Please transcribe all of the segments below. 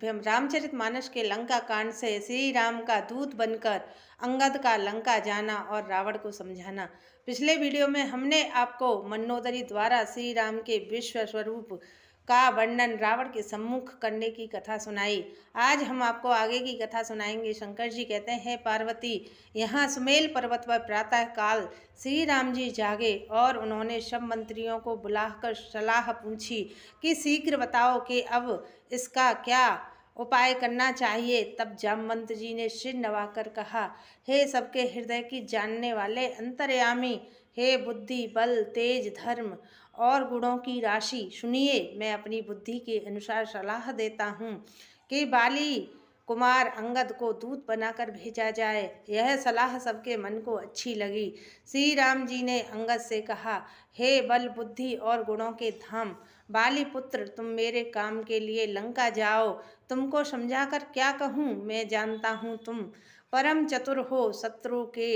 रामचरितमानस के लंका कांड से श्री राम का दूत बनकर अंगद का लंका जाना और रावण को समझाना। पिछले वीडियो में हमने आपको मंदोदरी द्वारा श्री राम के विश्व स्वरूप का वर्णन रावण के सम्मुख करने की कथा सुनाई। आज हम आपको आगे की कथा सुनाएंगे। शंकर जी कहते हैं, पार्वती, यहाँ सुमेल पर्वत पर प्रातः काल श्री राम जी जागे और उन्होंने सब मंत्रियों को बुलाकर सलाह पूछी कि शीघ्र बताओ कि अब इसका क्या उपाय करना चाहिए। तब जामवंत जी ने सिर नवाकर कहा, हे सबके हृदय की जानने वाले अंतर्यामी, हे बुद्धि, बल, तेज, धर्म और गुणों की राशि, सुनिए, मैं अपनी बुद्धि के अनुसार सलाह देता हूँ कि बाली कुमार अंगद को दूत बनाकर भेजा जाए। यह सलाह सबके मन को अच्छी लगी। श्री राम जी ने अंगद से कहा, हे बल, बुद्धि और गुणों के धाम, बाली पुत्र, तुम मेरे काम के लिए लंका जाओ। तुमको समझाकर क्या कहूँ, मैं जानता हूँ तुम परम चतुर हो। शत्रु के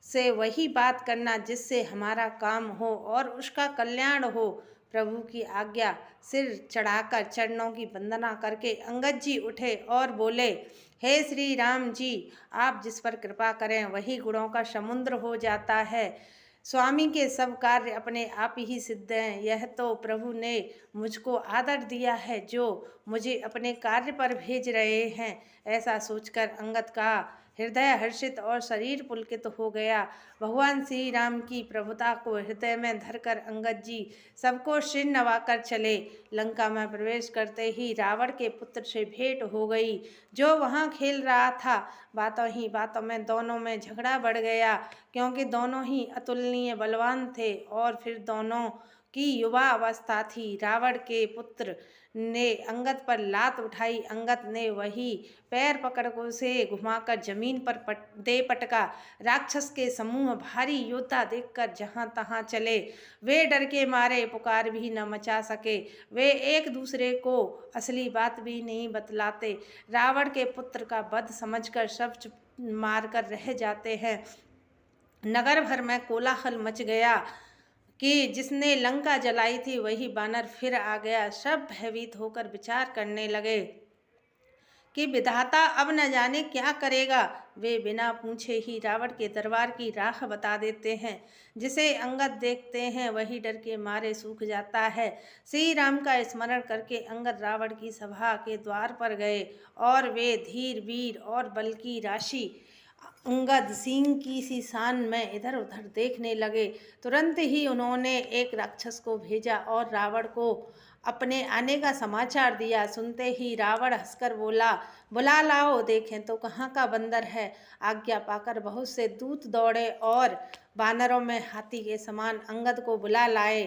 से वही बात करना जिससे हमारा काम हो और उसका कल्याण हो। प्रभु की आज्ञा। सिर चढ़ाकर चरणों की वंदना करके अंगद जी उठे और बोले, हे श्री राम जी, आप जिस पर कृपा करें वही गुणों का समुद्र हो जाता है। स्वामी के सब कार्य अपने आप ही सिद्ध हैं। यह तो प्रभु ने मुझको आदर दिया है जो मुझे अपने कार्य पर भेज रहे हैं। ऐसा सोचकर अंगद का हृदय हर्षित और शरीर पुलकित हो गया। भगवान श्री राम की प्रभुता को हृदय में धरकर अंगद जी सबको सिर नवाकर चले। लंका में प्रवेश करते ही रावण के पुत्र से भेंट हो गई, जो वहाँ खेल रहा था। बातों ही बातों में दोनों में झगड़ा बढ़ गया, क्योंकि दोनों ही अतुलनीय बलवान थे और फिर दोनों की युवा अवस्था थी। रावण के पुत्र ने अंगद पर लात उठाई। अंगद ने वही पैर पकड़ को उसे घुमाकर जमीन पर दे पटका। राक्षस के समूह भारी योद्धा देखकर जहां तहां चले। वे डर के मारे पुकार भी न मचा सके। वे एक दूसरे को असली बात भी नहीं बतलाते। रावण के पुत्र का वध समझकर सब चुप मारकर रह जाते हैं। नगर भर में कोलाहल मच गया कि जिसने लंका जलाई थी वही बानर फिर आ गया। सब भयभीत होकर विचार करने लगे कि विधाता अब न जाने क्या करेगा। वे बिना पूछे ही रावण के दरबार की राह बता देते हैं। जिसे अंगद देखते हैं वही डर के मारे सूख जाता है। श्री राम का स्मरण करके अंगद रावण की सभा के द्वार पर गए और वे धीर, वीर और बल की राशि अंगद सिंह की सी शान में इधर उधर देखने लगे। तुरंत ही उन्होंने एक राक्षस को भेजा और रावण को अपने आने का समाचार दिया। सुनते ही रावण हंसकर बोला, बुला लाओ, देखें तो कहाँ का बंदर है। आज्ञा पाकर बहुत से दूत दौड़े और बानरों में हाथी के समान अंगद को बुला लाए।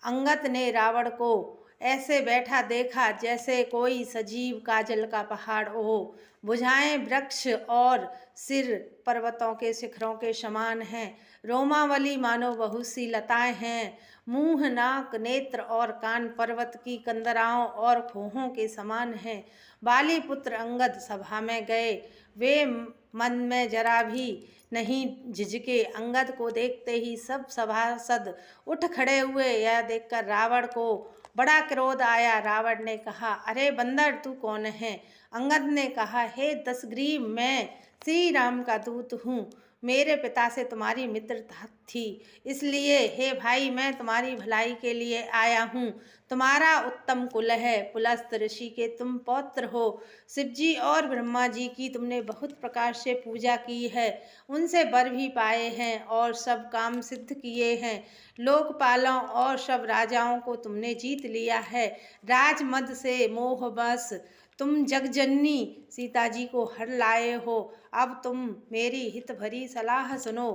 अंगद ने रावण को ऐसे बैठा देखा जैसे कोई सजीव काजल का पहाड़ हो। भुजाएं वृक्ष और सिर पर्वतों के शिखरों के समान हैं। रोमावली मानो बहुत सी लताएं हैं। मुंह, नाक, नेत्र और कान पर्वत की कंदराओं और खोहों के समान हैं। बाली पुत्र अंगद सभा में गए। वे मन में जरा भी नहीं झिझके। अंगद को देखते ही सब सभासद उठ खड़े हुए। यह देखकर रावण को बड़ा क्रोध आया। रावण ने कहा, अरे बंदर, तू कौन है। अंगद ने कहा, हे दशग्रीव, मैं श्री राम का दूत हूँ। मेरे पिता से तुम्हारी मित्रता थी, इसलिए हे भाई, मैं तुम्हारी भलाई के लिए आया हूँ। तुम्हारा उत्तम कुल है, पुलस्त ऋषि के तुम पौत्र हो। शिवजी और ब्रह्मा जी की तुमने बहुत प्रकार से पूजा की है, उनसे वर भी पाए हैं और सब काम सिद्ध किए हैं। लोकपालों और सब राजाओं को तुमने जीत लिया है। राजमद से मोहवश तुम जगजननी सीता जी को हर लाए हो। अब तुम मेरी हित भरी सलाह सुनो।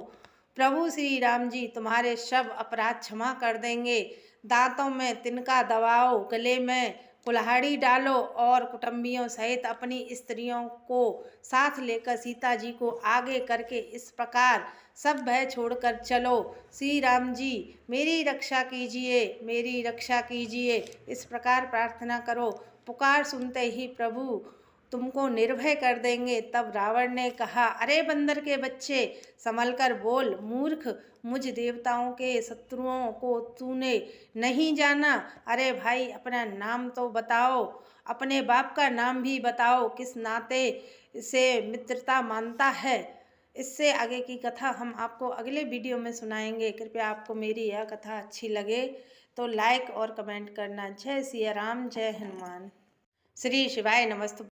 प्रभु श्री राम जी तुम्हारे सब अपराध क्षमा कर देंगे। दांतों में तिनका दबाओ, गले में कुल्हाड़ी डालो और कुटुंबियों सहित अपनी स्त्रियों को साथ लेकर सीता जी को आगे करके इस प्रकार सब भय छोड़कर चलो। श्री राम जी, मेरी रक्षा कीजिए, मेरी रक्षा कीजिए, इस प्रकार प्रार्थना करो। पुकार सुनते ही प्रभु तुमको निर्भय कर देंगे। तब रावण ने कहा, अरे बंदर के बच्चे, संभल कर बोल मूर्ख, मुझ देवताओं के शत्रुओं को तूने नहीं जाना। अरे भाई, अपना नाम तो बताओ, अपने बाप का नाम भी बताओ, किस नाते से मित्रता मानता है। इससे आगे की कथा हम आपको अगले वीडियो में सुनाएंगे। कृपया आपको मेरी यह कथा अच्छी लगे तो लाइक और कमेंट करना। जय सिया राम, जय हनुमान। श्री शिवाय नमस्तु।